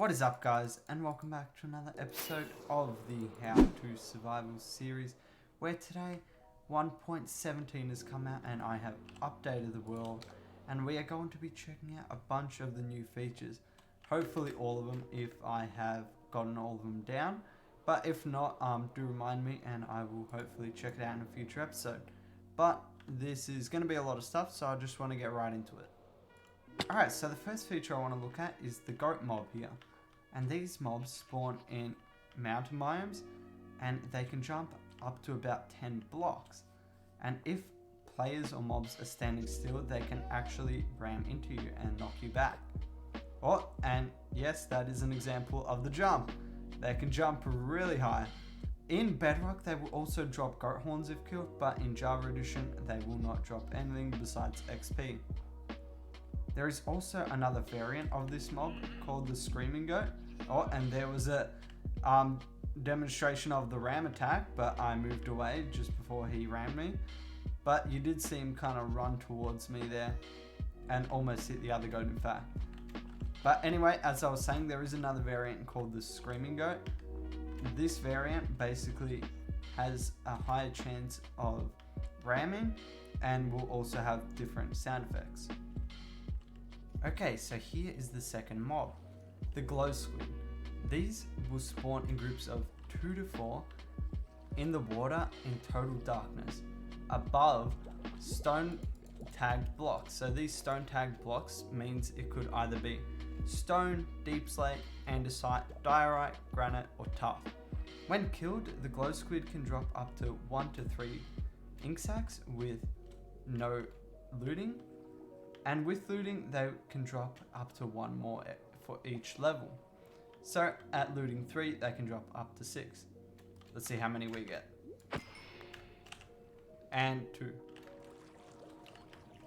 What is up, guys, and welcome back to another episode of the How to Survival series, where today 1.17 has come out and I have updated the world, and we are going to be checking out a bunch of the new features. Hopefully all of them, if I have gotten all of them down, but if not, do remind me and I will hopefully check it out in a future episode. But this is going to be a lot of stuff, so I just want to get right into it. Alright, so the first feature I want to look at is the goat mob here. And these mobs spawn in mountain biomes, and they can jump up to about 10 blocks. And if players or mobs are standing still, they can actually ram into you and knock you back. Oh, and yes, that is an example of the jump. They can jump really high. In Bedrock, they will also drop goat horns if killed, but in Java Edition, they will not drop anything besides XP. There is also another variant of this mob called the Screaming Goat. Oh, and there was a demonstration of the ram attack, but I moved away just before he rammed me. But you did see him kind of run towards me there and almost hit the other goat, in fact. But anyway, as I was saying, there is another variant called the Screaming Goat. This variant basically has a higher chance of ramming and will also have different sound effects. Okay, so here is the second mob, the glow squid. These will spawn in groups of 2 to 4 in the water in total darkness above stone tagged blocks. So these stone tagged blocks means it could either be stone, deep slate, andesite, diorite, granite, or tuff. When killed, the glow squid can drop up to 1 to 3 ink sacs with no looting. And with looting, they can drop up to 1 more for each level. So at looting 3, they can drop up to 6. Let's see how many we get. And 2.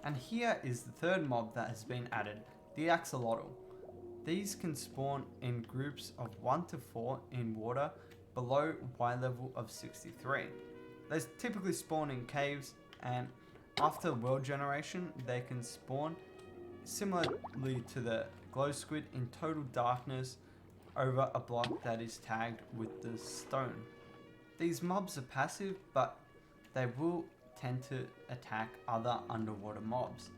And here is the third mob that has been added, the axolotl. These can spawn in groups of 1 to 4 in water below Y level of 63. They typically spawn in caves, and after world generation, they can spawn similarly to the glow squid in total darkness over a block that is tagged with the stone. These mobs are passive, but they will tend to attack other underwater mobs.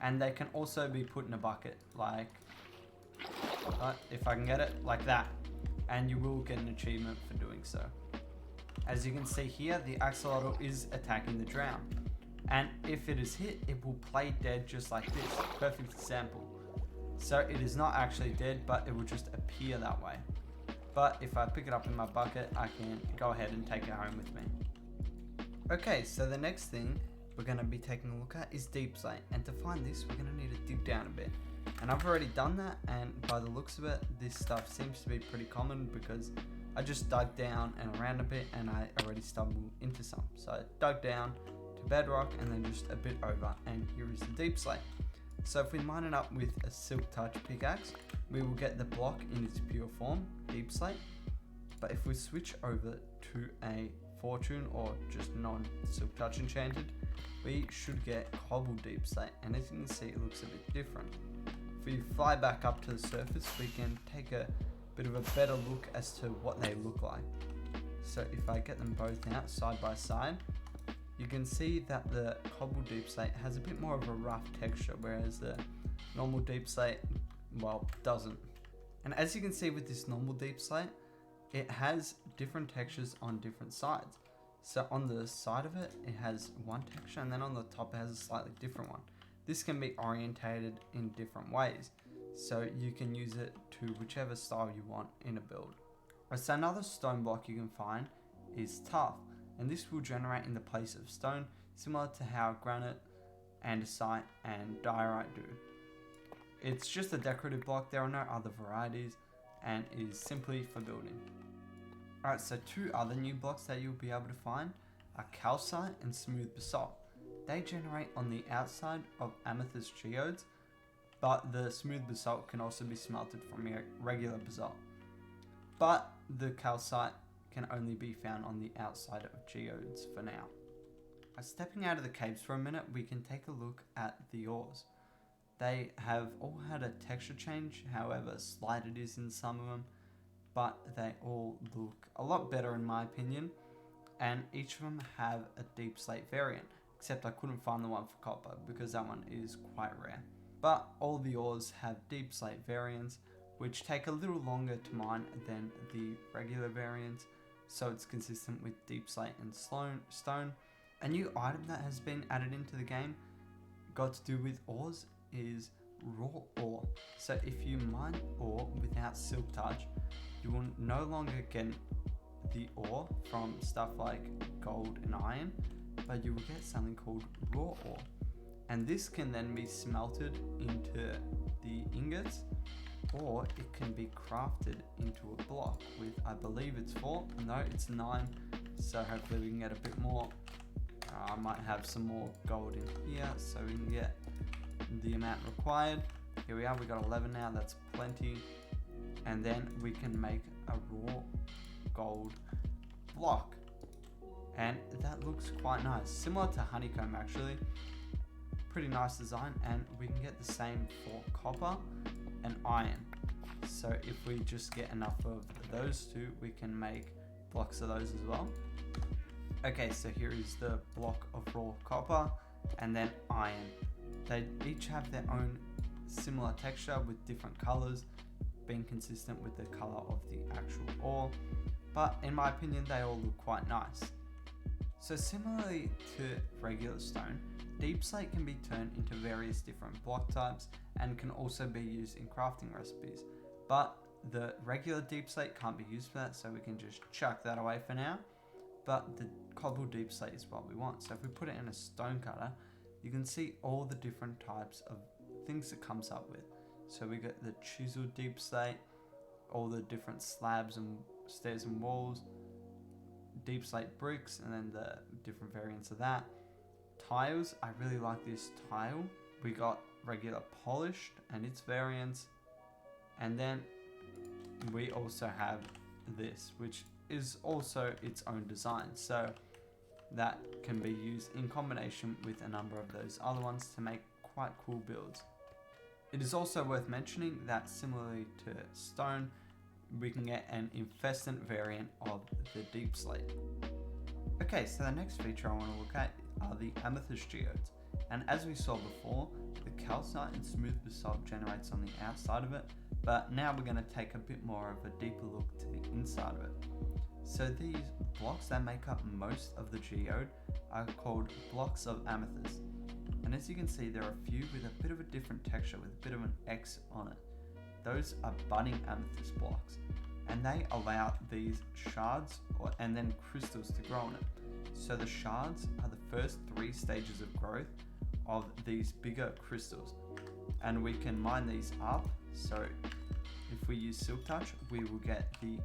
And they can also be put in a bucket, like, if I can get it, like that. And you will get an achievement for doing so. As you can see here, the axolotl is attacking the drown. And if it is hit, it will play dead just like this. Perfect example. So it is not actually dead, but it will just appear that way. But if I pick it up in my bucket, I can go ahead and take it home with me. Okay, so the next thing we're going to be taking a look at is deep slate. And to find this, we're going to need to dig down a bit. And I've already done that, and by the looks of it, this stuff seems to be pretty common because I just dug down and around a bit and I already stumbled into some. So I dug down to bedrock and then just a bit over, and here is the deep slate. So if we line it up with a silk touch pickaxe, we will get the block in its pure form, deep slate. But if we switch over to a fortune or just non-silk touch enchanted, we should get cobble deep slate, and as you can see, it looks a bit different. If we fly back up to the surface, we can take a bit of a better look as to what they look like. So if I get them both out side by side, you can see that the cobble deep slate has a bit more of a rough texture, whereas the normal deep slate, well, doesn't. And as you can see with this normal deep slate, it has different textures on different sides. So on the side of it, it has one texture, and then on the top it has a slightly different one. This can be orientated in different ways, so you can use it to whichever style you want in a build. So another stone block you can find is tuff. And this will generate in the place of stone, similar to how granite, andesite, and diorite do. It's just a decorative block, there are no other varieties, and is simply for building. Alright, so 2 other new blocks that you'll be able to find are calcite and smooth basalt. They generate on the outside of amethyst geodes, but the smooth basalt can also be smelted from regular basalt. But the calcite can only be found on the outside of geodes for now. Stepping out of the caves for a minute, we can take a look at the ores. They have all had a texture change, however slight it is in some of them, but they all look a lot better in my opinion, and each of them have a deep slate variant, except I couldn't find the one for copper because that one is quite rare. But all the ores have deep slate variants, which take a little longer to mine than the regular variants, so it's consistent with deep slate and stone. A new item that has been added into the game, got to do with ores, is raw ore. So if you mine ore without silk touch, you will no longer get the ore from stuff like gold and iron, but you will get something called raw ore. And this can then be smelted into the ingots, or it can be crafted into a block with, I believe it's 4, no it's 9, so hopefully we can get a bit more. I might have some more gold in here so we can get the amount required. Here we are, we got 11 now, that's plenty. And then we can make a raw gold block. And that looks quite nice, similar to honeycomb actually. Pretty nice design, and we can get the same for copper and iron. So if we just get enough of those two, we can make blocks of those as well. Okay, so here is the block of raw copper and then iron. They each have their own similar texture with different colors, being consistent with the color of the actual ore, but in my opinion they all look quite nice. So similarly to regular stone, deep slate can be turned into various different block types and can also be used in crafting recipes, but the regular deep slate can't be used for that, so we can just chuck that away for now. But the cobble deep slate is what we want. So if we put it in a stone cutter, you can see all the different types of things it comes up with. So we got the chisel deep slate, all the different slabs and stairs and walls, deep slate bricks, and then the different variants of that. Tiles, I really like this tile. We got regular polished and its variants, and then we also have this, which is also its own design, so that can be used in combination with a number of those other ones to make quite cool builds. It is also worth mentioning that similarly to stone, we can get an infestant variant of the deep slate. Okay, so the next feature I want to look at are the amethyst geodes, and as we saw before, the calcite and smooth basalt generates on the outside of it, but now we're going to take a bit more of a deeper look to the inside of it. So these blocks that make up most of the geode are called blocks of amethyst, and as you can see there are a few with a bit of a different texture with a bit of an X on it. Those are budding amethyst blocks, and they allow these shards and then crystals to grow on it. So the shards are the first 3 stages of growth of these bigger crystals, and we can mine these up. So if we use silk touch, we will get the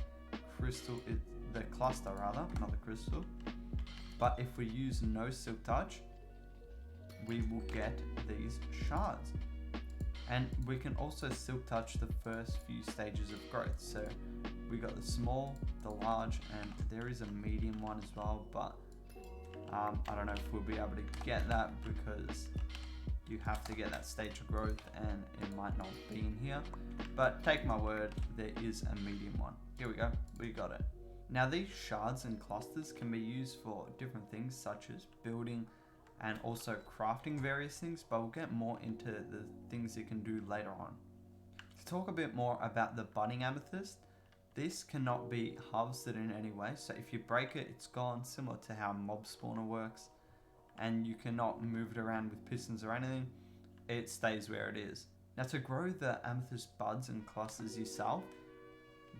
crystal, the cluster rather, not the crystal. But if we use no silk touch, we will get these shards. And we can also silk touch the first few stages of growth. So we got the small, the large, and there is a medium one as well, but I don't know if we'll be able to get that because you have to get that stage of growth and it might not be in here. But take my word, there is a medium one. Here we go, we got it. Now these shards and clusters can be used for different things such as building and also crafting various things, but we'll get more into the things you can do later on. To talk a bit more about the budding amethyst, this cannot be harvested in any way, so if you break it, it's gone, similar to how mob spawner works, and you cannot move it around with pistons or anything, it stays where it is. Now to grow the amethyst buds and clusters yourself,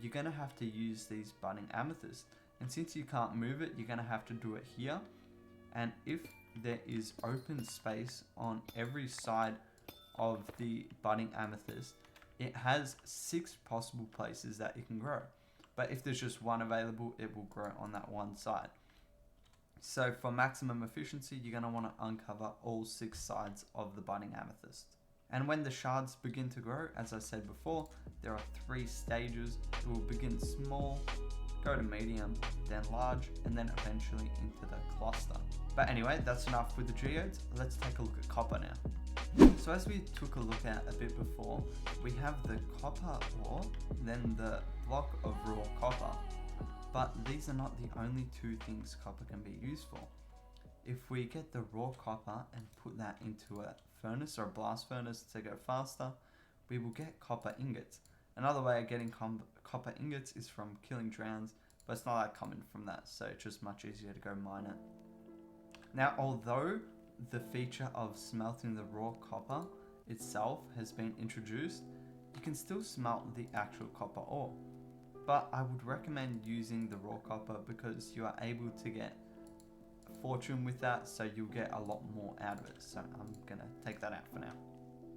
you're going to have to use these budding amethysts, and since you can't move it, you're going to have to do it here. And if there is open space on every side of the budding amethyst, it has 6 possible places that it can grow, but if there's just one available, it will grow on that one side. So for maximum efficiency, you're going to want to uncover all 6 sides of the budding amethyst. And when the shards begin to grow, as I said before, there are 3 stages. It will begin small, go to medium, then large, and then eventually into the cluster. But anyway, that's enough with the geodes. Let's take a look at copper now. So as we took a look at a bit before, we have the copper ore, then the block of raw copper. But these are not the only two things copper can be used for. If we get the raw copper and put that into a furnace or a blast furnace to go faster, we will get copper ingots. Another way of getting copper ingots is from killing drowns, but it's not that common from that, so it's just much easier to go mine it. Now, although the feature of smelting the raw copper itself has been introduced, you can still smelt the actual copper ore. But I would recommend using the raw copper because you are able to get fortune with that, so you'll get a lot more out of it. So I'm gonna take that out for now.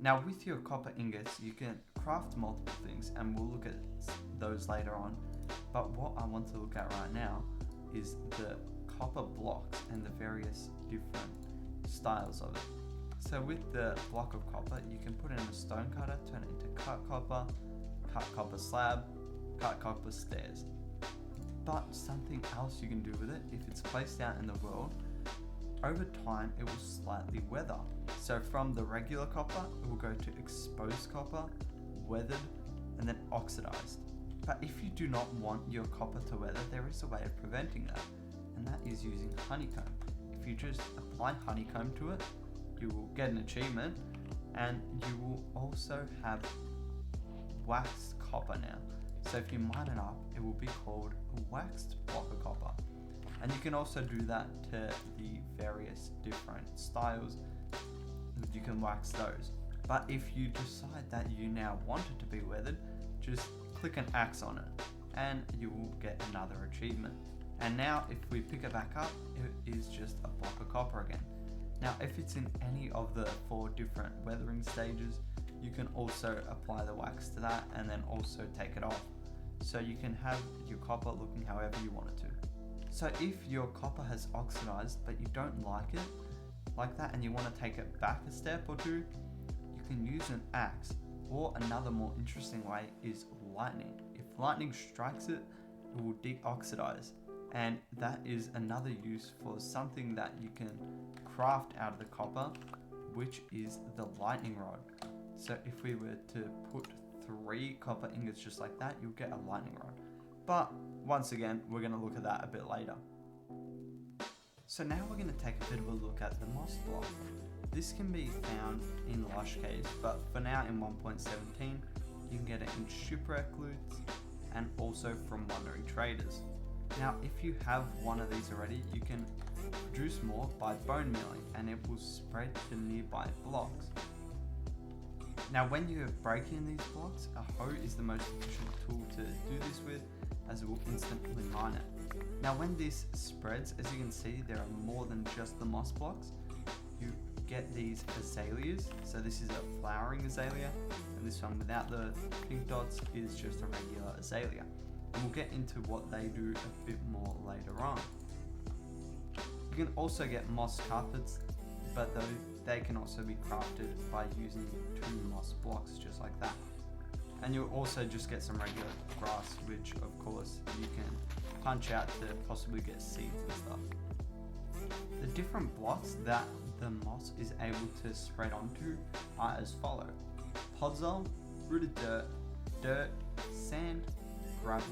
Now with your copper ingots, you can craft multiple things, and we'll look at those later on. But what I want to look at right now is the copper blocks and the various different styles of it. So with the block of copper, you can put in a stone cutter, turn it into cut copper slab, cut copper stairs. But something else you can do with it, if it's placed out in the world, over time it will slightly weather. So from the regular copper, it will go to exposed copper, weathered, and then oxidized. But if you do not want your copper to weather, there is a way of preventing that, and that is using honeycomb. If you just apply honeycomb to it, you will get an achievement, and you will also have waxed copper now. So if you mine it up, it will be called a waxed block of copper. And you can also do that to the various different styles. You can wax those. But if you decide that you now want it to be weathered, just click an axe on it and you will get another achievement. And now if we pick it back up, it is just a block of copper again. Now if it's in any of the 4 different weathering stages, you can also apply the wax to that and then also take it off. So you can have your copper looking however you want it to. So if your copper has oxidized but you don't like it like that and you want to take it back a step or two, you can use an axe. Or another more interesting way is lightning. If lightning strikes it, it will deoxidize. And that is another use for something that you can craft out of the copper, which is the lightning rod. So if we were to put 3 copper ingots just like that, you'll get a lightning rod. But once again, we're going to look at that a bit later. So now we're going to take a bit of a look at the moss block. This can be found in Lush Caves, but for now in 1.17, you can get it in shipwreck loots and also from wandering traders. Now if you have one of these already, you can produce more by bone milling and it will spread to nearby blocks. Now when you are breaking these blocks, a hoe is the most efficient tool to do this with, as it will instantly mine it. Now when this spreads, as you can see, there are more than just the moss blocks. You get these azaleas, so this is a flowering azalea, and this one without the pink dots is just a regular azalea. And we'll get into what they do a bit more later on. You can also get moss carpets, but they can also be crafted by using 2 moss blocks just like that. And you'll also just get some regular grass, which of course you can punch out to possibly get seeds and stuff. The different blocks that the moss is able to spread onto are as follow: podzol, rooted dirt, dirt, sand, gravel,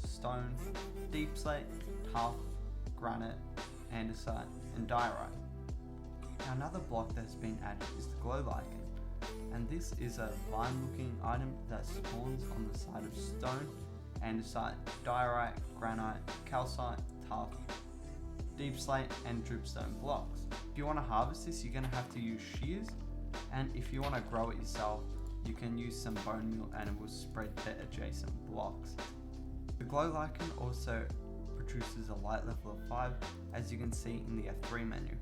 stone, deep slate, tuff, granite, andesite, and diorite. Now another block that's been added is the glow lichen, and this is a vine looking item that spawns on the side of stone, andesite, diorite, granite, calcite, tuff, deep slate, and dripstone blocks. If you want to harvest this, you're going to have to use shears, and if you want to grow it yourself, you can use some bone meal and it will spread to adjacent blocks. The glow lichen also produces a light level of 5, as you can see in the F3 menu.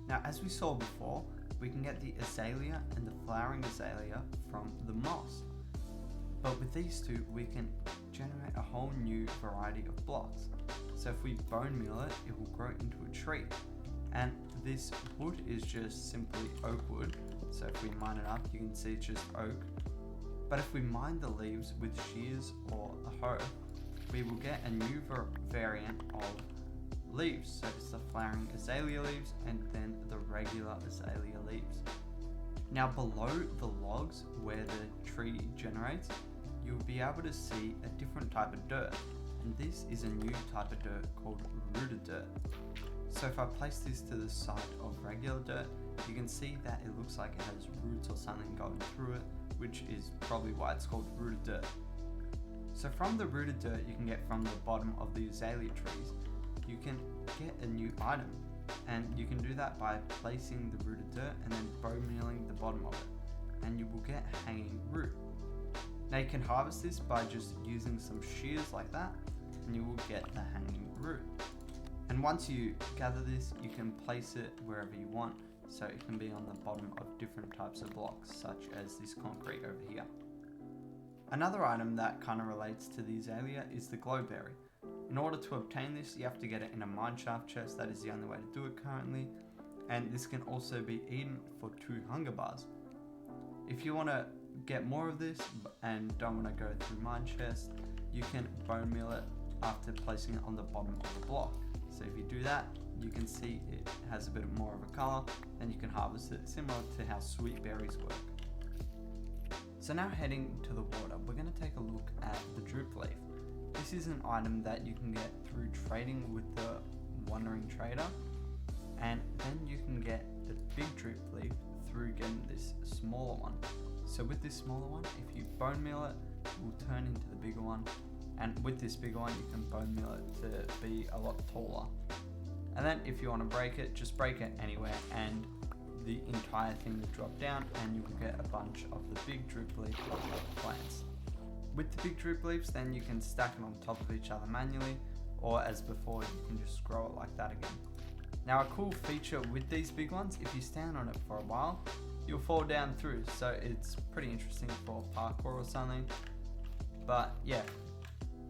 Now as we saw before, we can get the azalea and the flowering azalea from the moss. But with these 2, we can generate a whole new variety of blocks. So if we bone meal it, it will grow into a tree. And this wood is just simply oak wood. So if we mine it up, you can see it's just oak. But if we mine the leaves with shears or a hoe, we will get a new variant of leaves. So it's the flowering azalea leaves and then the regular azalea leaves. Now below the logs where the tree generates, you'll be able to see a different type of dirt, and this is a new type of dirt called rooted dirt. So if I place this to the side of regular dirt, you can see that it looks like it has roots or something going through it, which is probably why it's called rooted dirt. So from the rooted dirt you can get from the bottom of the azalea trees, you can get a new item, and you can do that by placing the rooted dirt and then bone mealing the bottom of it, and you will get hanging root. Now you can harvest this by just using some shears like that, and you will get the hanging root. And once you gather this, you can place it wherever you want, so it can be on the bottom of different types of blocks, such as this concrete over here. Another item that kind of relates to the azalea is the glowberry. In order to obtain this, you have to get it in a mineshaft chest. That is the only way to do it currently, and this can also be eaten for 2 hunger bars. If you want to get more of this and don't want to go through mine chest, you can bone meal it after placing it on the bottom of the block. So if you do that, you can see it has a bit more of a color, and you can harvest it similar to how sweet berries work. So now heading to the water, we're going to take a look at the Dripleaf. This is an item that you can get through trading with the wandering trader, and then you can get the big Dripleaf through getting this smaller one. So with this smaller one, if you bone meal it, it will turn into the bigger one, and with this bigger one you can bone meal it to be a lot taller. And then if you want to break it, just break it anywhere and the entire thing will drop down, and you will get a bunch of the big Dripleaf plants. With the big Dripleafs, then you can stack them on top of each other manually, or as before, you can just grow it like that again. Now a cool feature with these big ones, if you stand on it for a while, you'll fall down through, so it's pretty interesting for parkour or something. But yeah,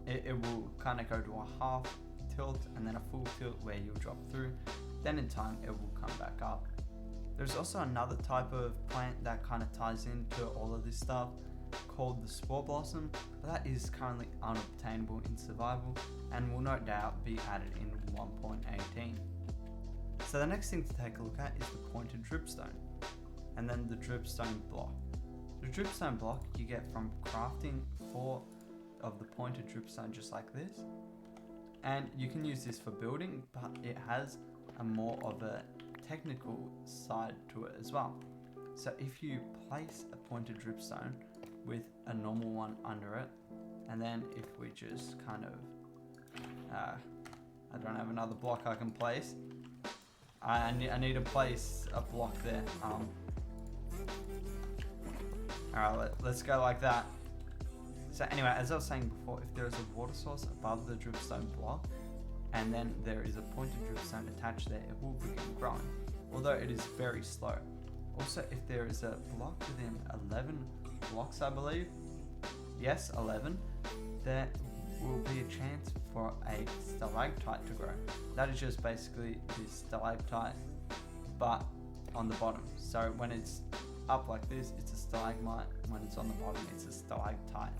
it will kind of go to a half tilt and then a full tilt where you'll drop through, then in time it will come back up. There's also another type of plant that kind of ties into all of this stuff called the spore blossom, but that is currently unobtainable in survival and will no doubt be added in 1.18. So the next thing to take a look at is the pointed dripstone, and then the dripstone block. The dripstone block you get from crafting 4 of the pointed dripstone just like this, and you can use this for building, but it has a more of a technical side to it as well. So if you place a pointed dripstone with a normal one under it, and then if we just kind of I don't have another block I can place, I need to place a block there. Alright, let's go like that. So anyway, as I was saying before, if there is a water source above the dripstone block, and then there is a pointed dripstone attached there, it will begin growing, although it is very slow. Also, if there is a block within 11 blocks, I believe, yes, 11, there will be a chance for a stalactite to grow. That is just basically this stalactite, but on the bottom. So when it's up like this, it's a stalagmite. When it's on the bottom, it's a stalactite.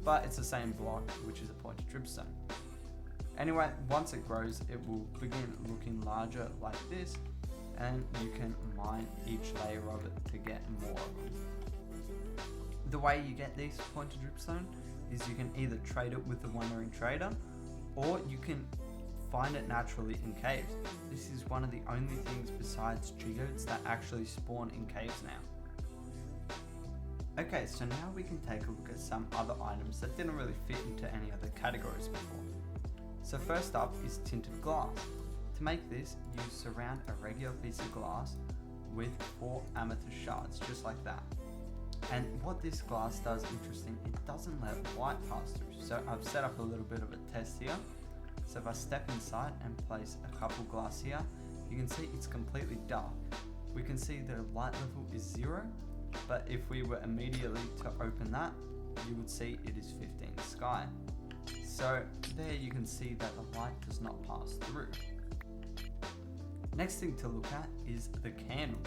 But it's the same block, which is a pointed dripstone. Anyway, once it grows, it will begin looking larger like this, and you can mine each layer of it to get more of them. The way you get these pointed dripstone is you can either trade it with the wandering trader, or you can find it naturally in caves. This is one of the only things besides geodes that actually spawn in caves now. Okay, so now we can take a look at some other items that didn't really fit into any other categories before. So first up is tinted glass. To make this, you surround a regular piece of glass with 4 amethyst shards, just like that. And what this glass does interesting, it doesn't let light pass through. So I've set up a little bit of a test here. So if I step inside and place a couple glass here, you can see it's completely dark. We can see the light level is 0, but if we were immediately to open that, you would see it is 15 sky. So there you can see that the light does not pass through. Next thing to look at is the candle,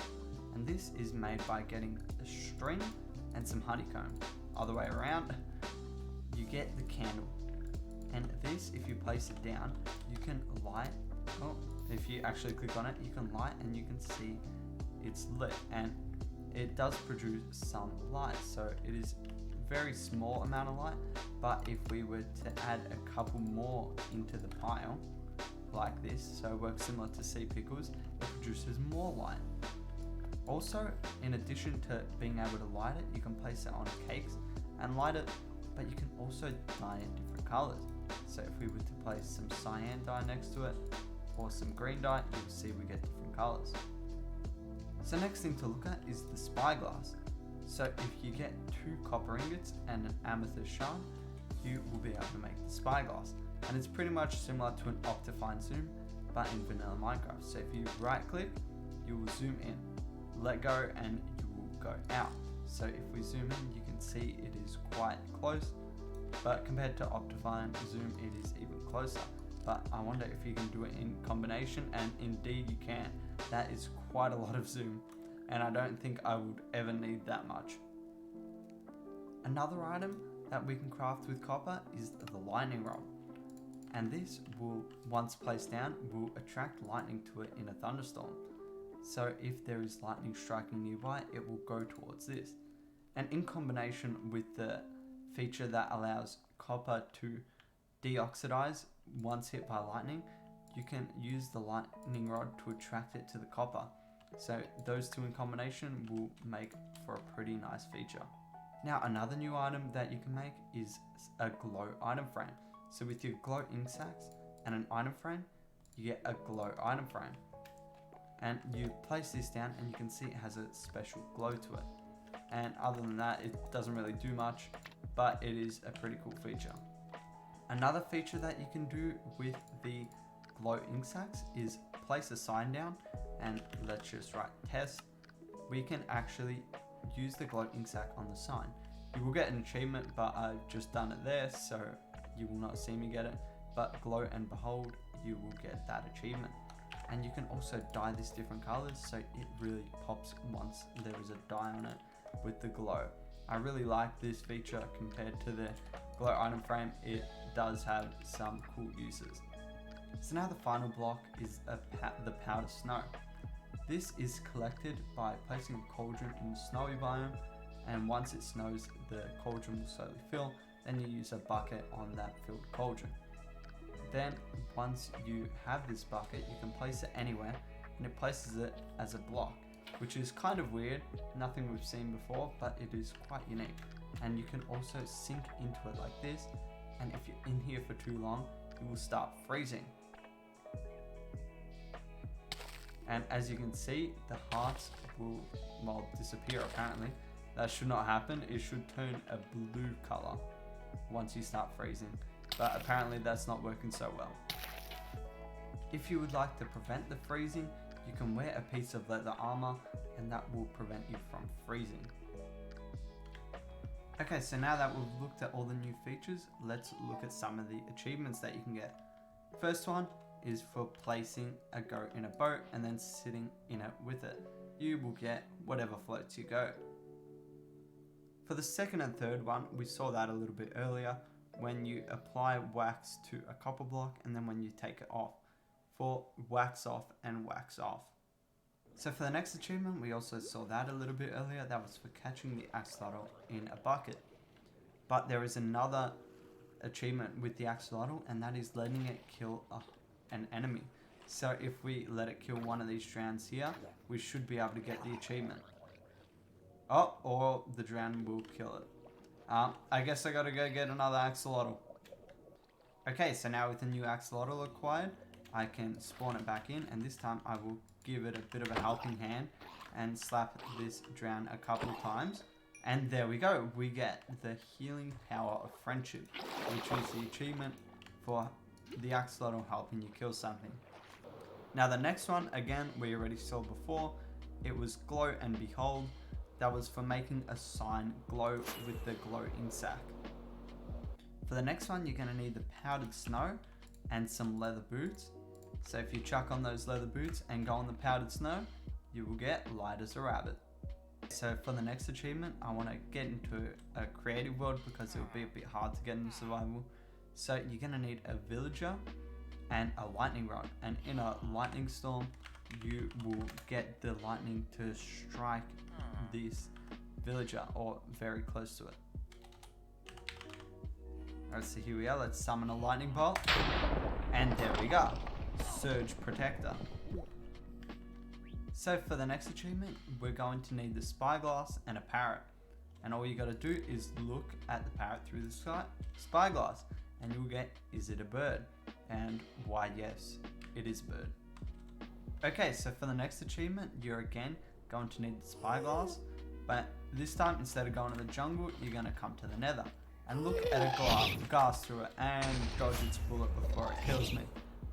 and this is made by getting a string and some honeycomb. Other way around, you get the candle, and this, if you place it down, you can light. If you actually click on it, you can light and you can see it's lit, and it does produce some light. So it is a very small amount of light, but if we were to add a couple more into the pile, like this, so it works similar to sea pickles, it produces more light. Also, in addition to being able to light it, you can place it on cakes and light it, but you can also dye it different colors. So if we were to place some cyan dye next to it, or some green dye, you'll see we get different colors. So next thing to look at is the spyglass. So if you get 2 copper ingots and an amethyst shard, you will be able to make the spyglass. And it's pretty much similar to an Optifine zoom, but in vanilla Minecraft. So if you right click, you will zoom in, let go, and you will go out. So if we zoom in, you can see it is quite close, but compared to Optifine zoom, it is even closer. But I wonder if you can do it in combination, and indeed you can. That is quite a lot of zoom, and I don't think I would ever need that much. Another item that we can craft with copper is the lightning rod. And this will, once placed down, will attract lightning to it in a thunderstorm. So if there is lightning striking nearby, it will go towards this. And in combination with the feature that allows copper to deoxidize once hit by lightning, you can use the lightning rod to attract it to the copper. So those two in combination will make for a pretty nice feature. Now another new item that you can make is a glow item frame. So with your glow ink sacks and an item frame, you get a glow item frame. And you place this down and you can see it has a special glow to it. And other than that, it doesn't really do much, but it is a pretty cool feature. Another feature that you can do with the glow ink sacks is place a sign down, and let's just write test. We can actually use the glow ink sac on the sign. You will get an achievement, but I've just done it there, so you will not see me get it, but glow and behold, you will get that achievement. And you can also dye this different colors, so it really pops once there is a dye on it with the glow. I really like this feature compared to the glow item frame. It does have some cool uses. So now the final block is the powder snow. This is collected by placing a cauldron in the snowy biome, and once it snows, the cauldron will slowly fill. Then you use a bucket on that filled cauldron. Then once you have this bucket, you can place it anywhere, and it places it as a block, which is kind of weird, nothing we've seen before, but it is quite unique. And you can also sink into it like this, and if you're in here for too long, you will start freezing. And as you can see, the hearts will, well, disappear apparently. That should not happen. It should turn a blue color once you start freezing, but apparently that's not working so well. If you would like to prevent the freezing, you can wear a piece of leather armor, and that will prevent you from freezing. Okay, so now that we've looked at all the new features, let's look at some of the achievements that you can get. First one is for placing a goat in a boat and then sitting in it with it. You will get whatever floats your goat. For the second and third one, we saw that a little bit earlier, when you apply wax to a copper block and then when you take it off, for wax off and wax off. So for the next achievement, we also saw that a little bit earlier. That was for catching the axolotl in a bucket. But there is another achievement with the axolotl, and that is letting it kill an enemy. So if we let it kill one of these strands here, we should be able to get the achievement. Oh, or the drown will kill it. I guess I gotta go get another axolotl. Okay, so now with the new axolotl acquired, I can spawn it back in, and this time I will give it a bit of a helping hand and slap this drown a couple of times. And there we go, we get the healing power of friendship, which is the achievement for the axolotl helping you kill something. Now the next one, again, we already saw before, it was glow and behold. That was for making a sign glow with the glow ink sac. For the next one, you're gonna need the powdered snow and some leather boots. So if you chuck on those leather boots and go on the powdered snow, you will get light as a rabbit. So for the next achievement, I want to get into a creative world because it will be a bit hard to get into survival. So you're going to need a villager and a lightning rod. And in a lightning storm, you will get the lightning to strike this villager, or very close to it. Alright, so here we are. Let's summon a lightning bolt. And there we go. Surge Protector. So for the next achievement, we're going to need the spyglass and a parrot. And all you gotta do is look at the parrot through the spyglass, and you'll get, is it a bird? And why, yes, it is a bird. Okay, so for the next achievement, you're again going to need the spyglass, but this time instead of going to the jungle, you're gonna come to the nether and look at a glass through it and dodge its bullet before it kills me.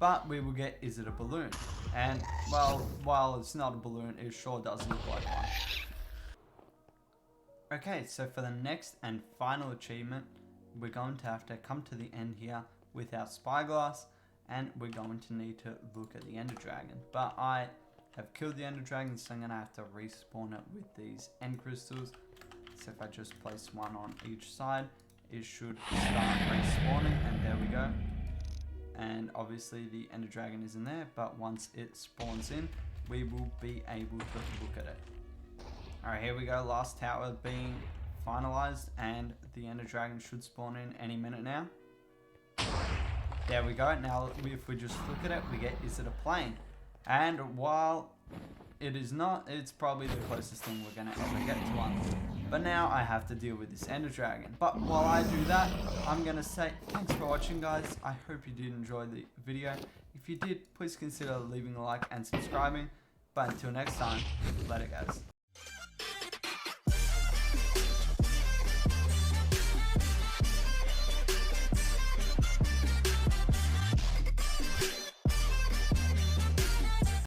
But we will get, is it a balloon? And well, while it's not a balloon, it sure does look like one. Okay, so for the next and final achievement, we're going to have to come to the end here with our spyglass, and we're going to need to look at the ender dragon. But I have killed the ender dragon, so I'm going to have to respawn it with these end crystals. So if I just place one on each side, it should start respawning, and there we go. And obviously the ender dragon isn't there, but once it spawns in, we will be able to look at it. Alright, here we go, last tower being finalized, and the ender dragon should spawn in any minute now. There we go. Now if we just look at it, we get, is it a plane? And while it is not, it's probably the closest thing we're gonna ever get to one. But now I have to deal with this ender dragon. But while I do that, I'm gonna say thanks for watching, guys. I hope you did enjoy the video. If you did, please consider leaving a like and subscribing. But until next time, later guys.